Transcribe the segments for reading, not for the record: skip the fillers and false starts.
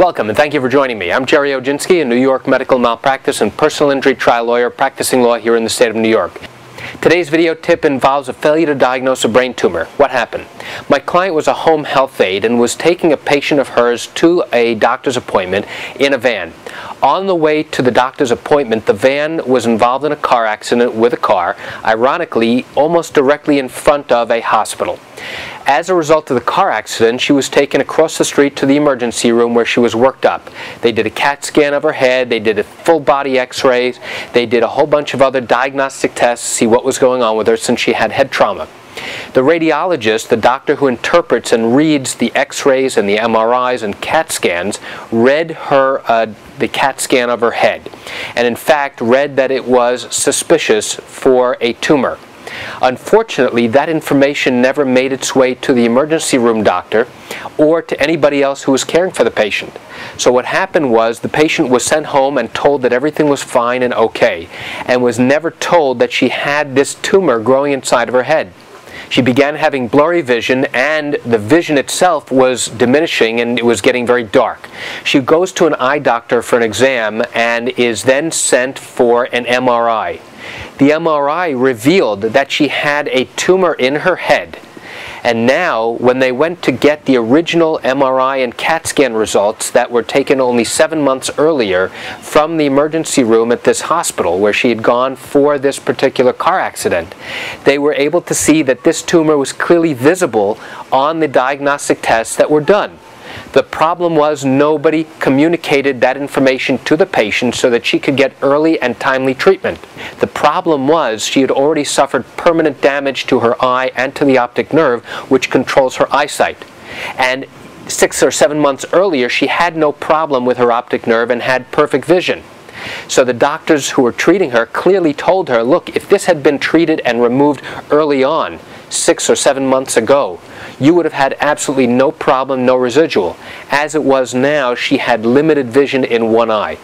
Welcome and thank you for joining me. I'm Jerry Oginski, a New York medical malpractice and personal injury trial lawyer practicing law here in the state of New York. Today's video tip involves a failure to diagnose a brain tumor. What happened? My client was a home health aide and was taking a patient of hers to a doctor's appointment in a van. On the way to the doctor's appointment, the van was involved in a car accident with a car, ironically, almost directly in front of a hospital. As a result of the car accident, she was taken across the street to the emergency room where she was worked up. They did a CAT scan of her head, they did a full body x-rays, they did a whole bunch of other diagnostic tests to see what was going on with her since she had head trauma. The radiologist, the doctor who interprets and reads the x-rays and the MRIs and CAT scans, read her the CAT scan of her head, and in fact read that it was suspicious for a tumor. Unfortunately, that information never made its way to the emergency room doctor or to anybody else who was caring for the patient. So what happened was the patient was sent home and told that everything was fine and okay, and was never told that she had this tumor growing inside of her head. She began having blurry vision, and the vision itself was diminishing and it was getting very dark. She goes to an eye doctor for an exam and is then sent for an MRI. The MRI revealed that she had a tumor in her head. And now, when they went to get the original MRI and CAT scan results that were taken only 7 months earlier from the emergency room at this hospital where she had gone for this particular car accident, they were able to see that this tumor was clearly visible on the diagnostic tests that were done. The problem was nobody communicated that information to the patient so that she could get early and timely treatment. The problem was she had already suffered permanent damage to her eye and to the optic nerve, which controls her eyesight. And 6 or 7 months earlier, she had no problem with her optic nerve and had perfect vision. So the doctors who were treating her clearly told her, look, if this had been treated and removed early on, 6 or 7 months ago, you would have had absolutely no problem, no residual. As it was now, she had limited vision in one eye.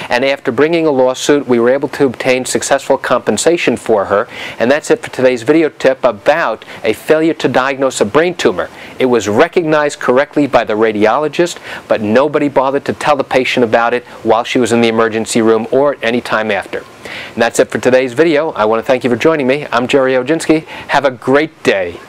And after bringing a lawsuit, we were able to obtain successful compensation for her. And that's it for today's video tip about a failure to diagnose a brain tumor. It was recognized correctly by the radiologist, but nobody bothered to tell the patient about it while she was in the emergency room or at any time after. And that's it for today's video. I want to thank you for joining me. I'm Jerry Oginski. Have a great day.